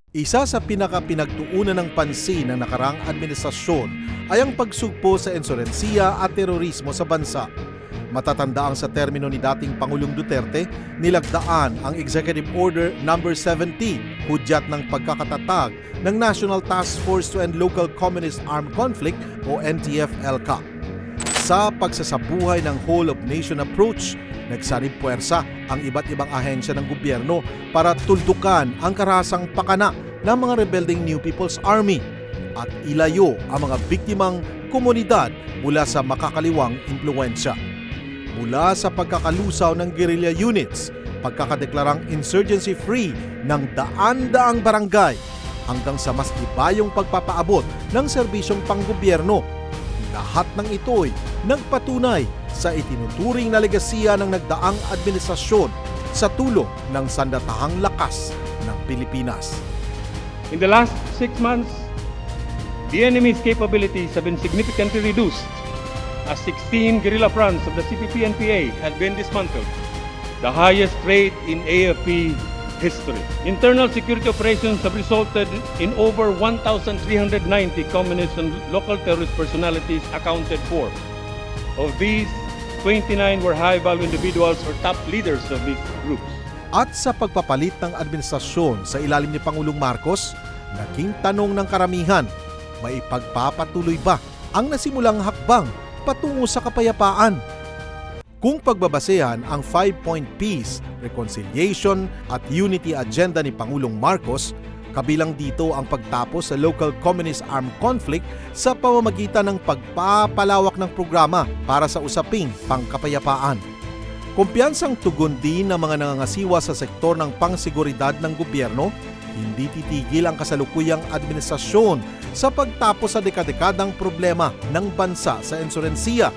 Isa sa pinaka-pinagtuunan ng pansin ng nakaraang administrasyon ay ang pagsugpo sa insurensiya at terorismo sa bansa. Matatanda ang sa termino ni dating Pangulong Duterte, nilagdaan ang Executive Order No. 70, hudyat ng pagkakatatag ng National Task Force to End Local Communist Armed Conflict o NTF-Elcac. Sa pagsasabuhay ng whole-of-nation approach, nagsanib puwersa ang iba't ibang ahensya ng gobyerno para tuldukan ang karasang pakana ng mga rebelding New People's Army at ilayo ang mga biktimang komunidad mula sa makakaliwang impluwensya. Mula sa pagkakalusaw ng guerrilla units, pagkakadeklarang insurgency-free ng daan-daang barangay, hanggang sa mas ibayong pagpapaabot ng serbisyong panggobyerno. Lahat ng ito'y nagpatunay sa itinuturing na legasiya ng nagdaang administrasyon sa tulong ng sandatahang lakas ng Pilipinas. In the last 6 months, the enemy's capabilities have been significantly reduced as 16 guerrilla fronts of the CPP-NPA had been dismantled, the highest rate in AFP history. Internal security operations have resulted in over 1,390 communist and local terrorist personalities accounted for. Of these, 29 were high-value individuals or top leaders of these groups. At sa pagpapalit ng administrasyon sa ilalim ni Pangulong Marcos, naging tanong ng karamihan, may pagpapatuloy ba ang nasimulang hakbang patungo sa kapayapaan? Kung pagbabasehan ang 5-point peace, reconciliation at unity agenda ni Pangulong Marcos, kabilang dito ang pagtapos sa local communist armed conflict sa pamamagitan ng pagpapalawak ng programa para sa usaping pangkapayapaan. Kumpiyansang tugon din ng mga nangangasiwa sa sektor ng pangseguridad ng gobyerno, hindi titigil ang kasalukuyang administrasyon sa pagtapos sa dekadekadang problema ng bansa sa insurensiya.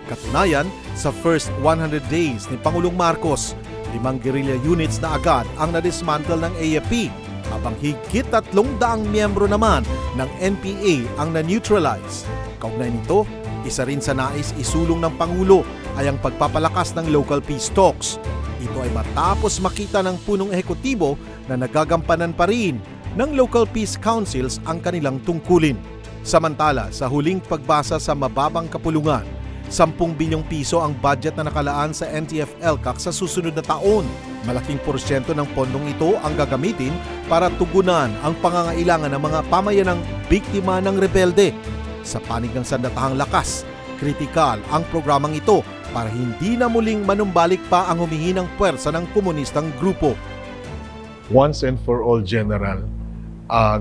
Katunayan, sa first 100 days ni Pangulong Marcos, 5 guerrilla units na agad ang nadismantle ng AFP, habang higit 300 miyembro naman ng NPA ang na-neutralize. Kaugnay nito, isa rin sa nais isulong ng Pangulo ay ang pagpapalakas ng local peace talks. Ito ay matapos makita ng punong ehekutibo na nagagampanan pa rin ng local peace councils ang kanilang tungkulin. Samantala, sa huling pagbasa sa mababang kapulungan, 10 bilyong piso ang budget na nakalaan sa NTF-Elcac sa susunod na taon. Malaking porsyento ng pondong ito ang gagamitin para tugunan ang pangangailangan ng mga pamayanang biktima ng rebelde. Sa panig ng sandatahang lakas, kritikal ang programang ito para hindi na muling manumbalik pa ang humihinang puwersa ng komunistang grupo. Once and for all, General,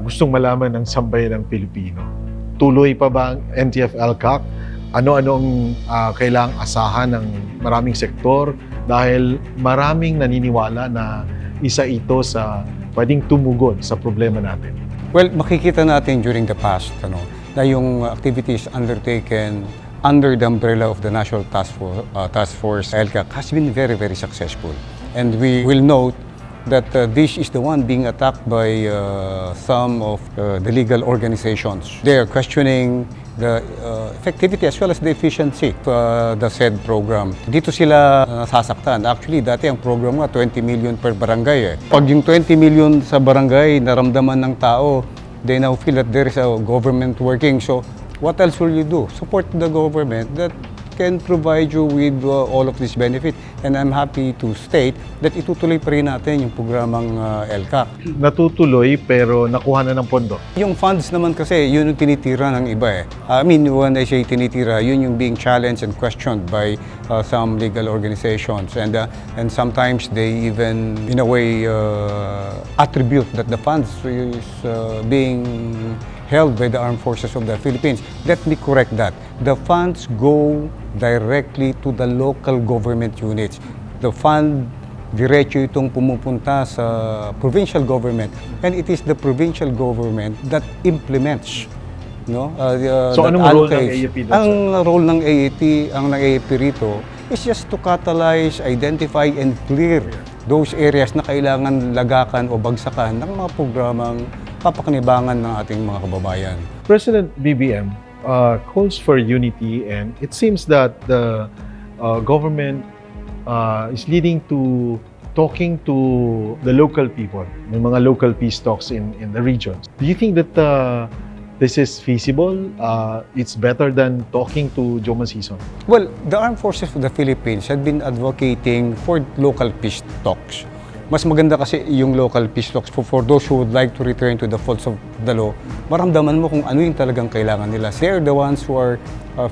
gustong malaman ng sambayan ng Pilipino. Tuloy pa ba ang NTF-Elcac? Ano-anong kailangang asahan ng maraming sektor dahil maraming naniniwala na isa ito sa pwedeng tumugon sa problema natin. Well, makikita natin during the past na yung activities undertaken under the umbrella of the National Task Force Elcac has been very, very successful. And we will note that this is the one being attacked by some of the legal organizations. They are questioning the effectivity as well as the efficiency of the said program. Dito sila nasasaktan. Actually, dati ang program nga 20 million per barangay eh. Pag yung 20 million sa barangay naramdaman ng tao, they now feel that there is a government working. So, what else will you do? Support the government that can provide you with all of this benefit. And I'm happy to state that itutuloy pa rin natin yung programang Elcac. Natutuloy pero nakuha na ng pondo. Yung funds naman kasi, yun yung tinitira ng iba eh. I mean, when I say tinitira, yun yung being challenged and questioned by some legal organizations. And sometimes they even, in a way, attribute that the funds is being held by the Armed Forces of the Philippines. Let me correct that. The funds go directly to the local government units. The fund, diretso itong pumupunta sa provincial government, and it is the provincial government that implements. So anong role ng AFP doon? Ang role ng AFP rito is just to catalyze, identify, and clear those areas na kailangan lagakan o bagsakan ng mga programang papakinabangan ng ating mga kababayan. President BBM calls for unity, and it seems that the government is leading to talking to the local people, may mga local peace talks in the regions, do you think that this is feasible? It's better than talking to Joe Mansison? Well, the Armed Forces of the Philippines had been advocating for local peace talks. Mas maganda kasi yung local peace talks for those who would like to return to the folds of the law. Maramdaman mo kung ano yung talagang kailangan nila. They're the ones who are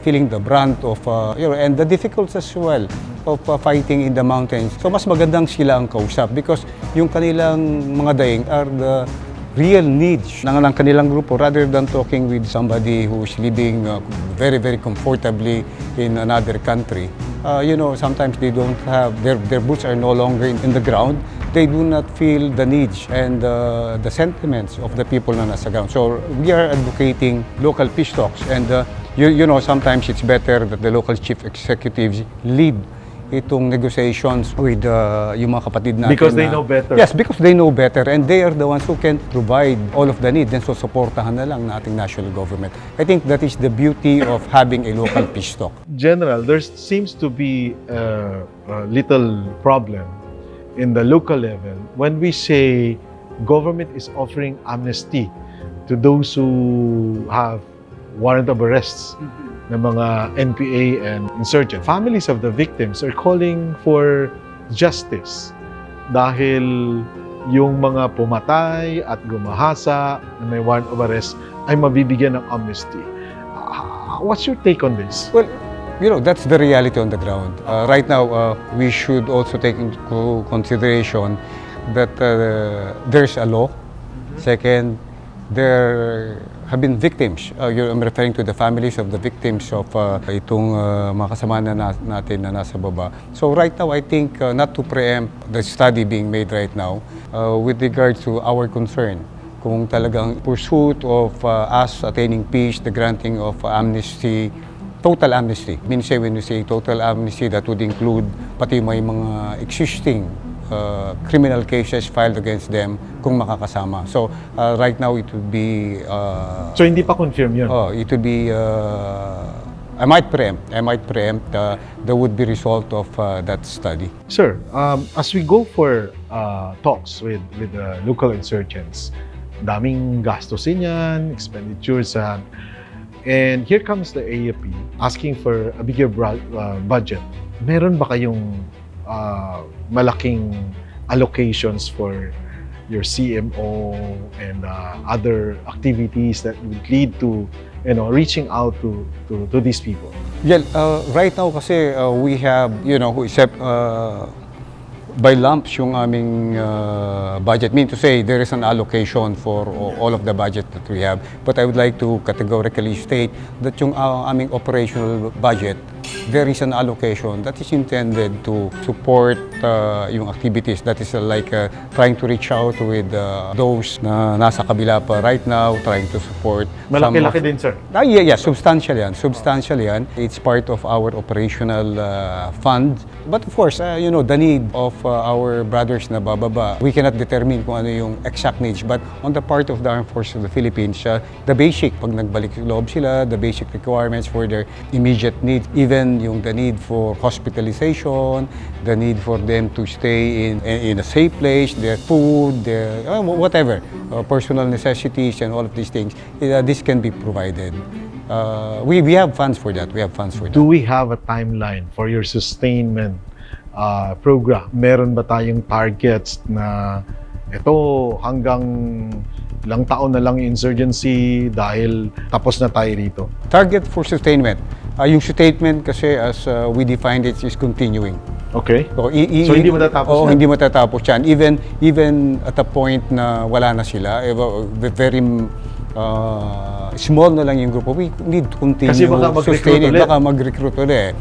feeling the brunt of, and the difficulties as well of fighting in the mountains. So mas magandang sila ang kausap because yung kanilang mga daing are the real needs ng kanilang grupo rather than talking with somebody who's living very, very comfortably in another country. Sometimes they don't have, their boots are no longer in the ground. They do not feel the needs and the sentiments of the people na nasa ground. So we are advocating local peace talks and sometimes it's better that the local chief executives lead itong negotiations with yung mga kapatid natin. Because they know better. Yes, because they know better and they are the ones who can provide all of the needs and so supportahan na lang na ating national government. I think that is the beauty of having a local peace talk. General, there seems to be a little problem in the local level when we say government is offering amnesty to those who have warrant of arrests ng mga NPA and insurgent. Families of the victims are calling for justice dahil yung mga pumatay at gumahasa na may warrant of arrest ay mabibigyan ng amnesty. What's your take on this? Well, that's the reality on the ground. Right now, we should also take into consideration that there's a law. Second, there have been victims. I'm referring to the families of the victims of itong mga kasama natin na nasa baba. So right now, I think not to preempt the study being made right now with regards to our concern. Kung talagang pursuit of us attaining peace, the granting of amnesty, total amnesty. When you say total amnesty, that would include pati may mga existing criminal cases filed against them kung makakasama. So, right now, it would be... So, hindi pa confirm yun? It would be... I might preempt the would-be result of that study. Sir, as we go for talks with the local insurgents, daming gastusin yan, expenditures, and here comes the AFP asking for a bigger budget. Meron ba kayong malaking allocations for your CMO and other activities that would lead to reaching out to these people? Yeah, right now kasi we have by lumps yung aming budget. Mean to say, there is an allocation for all of the budget that we have. But I would like to categorically state that yung aming operational budget, there is an allocation that is intended to support yung activities. That is like trying to reach out with those na nasa kabila pa right now, trying to support. Malaki-laki din, sir? Yeah, substantial yan. Substantial yan. It's part of our operational fund. But of course, the need of our brothers na bababa, we cannot determine kung ano yung exact needs. But on the part of the Armed Forces of the Philippines, the basic, pag nagbalik loob sila, the basic requirements for their immediate needs, even yung the need for hospitalization, the need for them to stay in a safe place, their food, their whatever, personal necessities and all of these things, this can be provided. We have funds for that. Do we have a timeline for your sustainment program? Meron ba tayong targets na ito hanggang ilang taon na lang yung insurgency dahil tapos na tayo rito? Target for sustainment. Yung statement kasi as we defined it is continuing. Okay. So, hindi matatapos yan? yan? Hindi matatapos yan. Even at a point na wala na sila, very small na lang yung grupo, we need to continue kasi baka mag-recruit ulit. Baka mag-recruit ulit.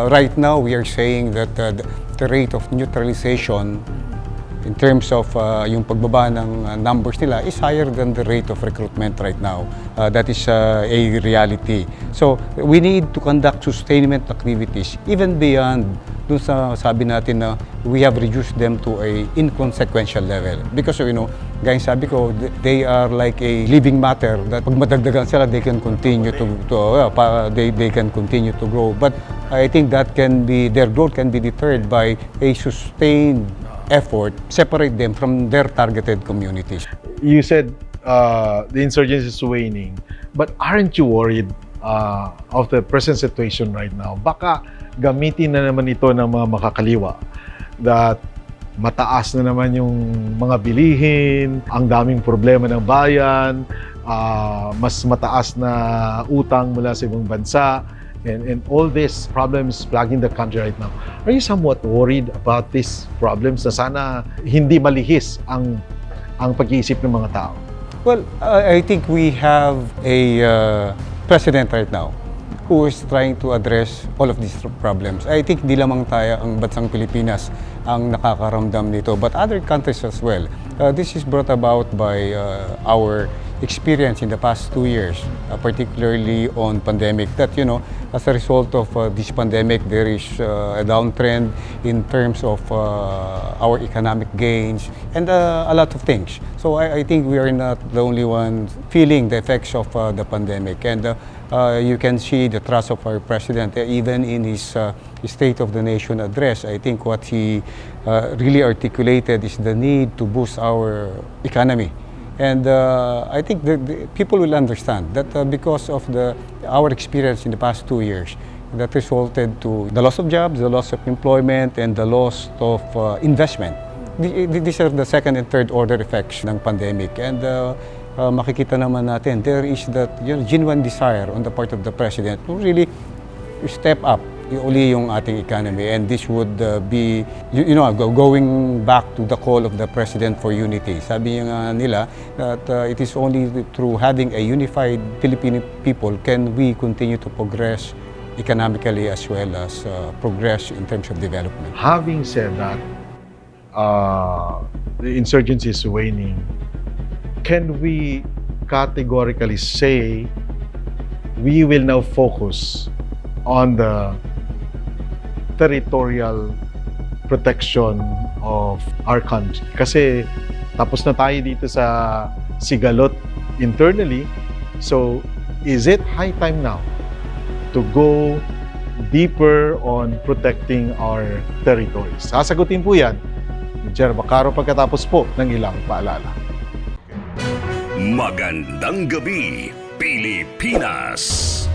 Right now, we are saying that the rate of neutralization in terms of yung pagbaba ng numbers nila is higher than the rate of recruitment right now. That is a reality. So, we need to conduct sustainment activities even beyond dun sa sabi natin na we have reduced them to a inconsequential level. Because, gaya sabi ko, they are like a living matter that pag madagdagan sila, they can continue they can continue to grow. But I think that their growth can be deterred by a sustained effort, separate them from their targeted communities. You said the insurgency is waning, but aren't you worried of the present situation right now? Baka gamitin na naman ito ng mga makakaliwa that mataas na naman yung mga bilihin, ang daming problema ng bayan, mas mataas na utang mula sa ibang bansa, and all these problems plaguing the country right now. Are you somewhat worried about these problems na sana hindi malihis ang pag-iisip ng mga tao? Well, I think we have a president right now who is trying to address all of these problems. I think di lamang tayo ang bansang Pilipinas ang nakakaramdam nito, but other countries as well. This is brought about by our experience in the past 2 years, particularly on pandemic, that, you know, as a result of this pandemic, there is a downtrend in terms of our economic gains and a lot of things. So I think we are not the only ones feeling the effects of the pandemic. And you can see the trust of our president, even in his State of the Nation address. I think what he really articulated is the need to boost our economy. And I think the people will understand that because of our experience in the past 2 years, that resulted to the loss of jobs, the loss of employment, and the loss of investment. These are the second and third order effects ng pandemic. And makikita naman natin, there is that genuine desire on the part of the president to really step up uli yung ating economy, and this would be going back to the call of the president for unity. Sabi nga nila that it is only through having a unified Filipino people can we continue to progress economically as well as progress in terms of development. Having said that, the insurgency is waning. Can we categorically say we will now focus on the territorial protection of our country? Kasi tapos na tayo dito sa sigalot internally. So, is it high time now to go deeper on protecting our territories? Sasagutin po yan ni Jer Bacaro pagkatapos po ng ilang paalala. Magandang Gabi Pilipinas.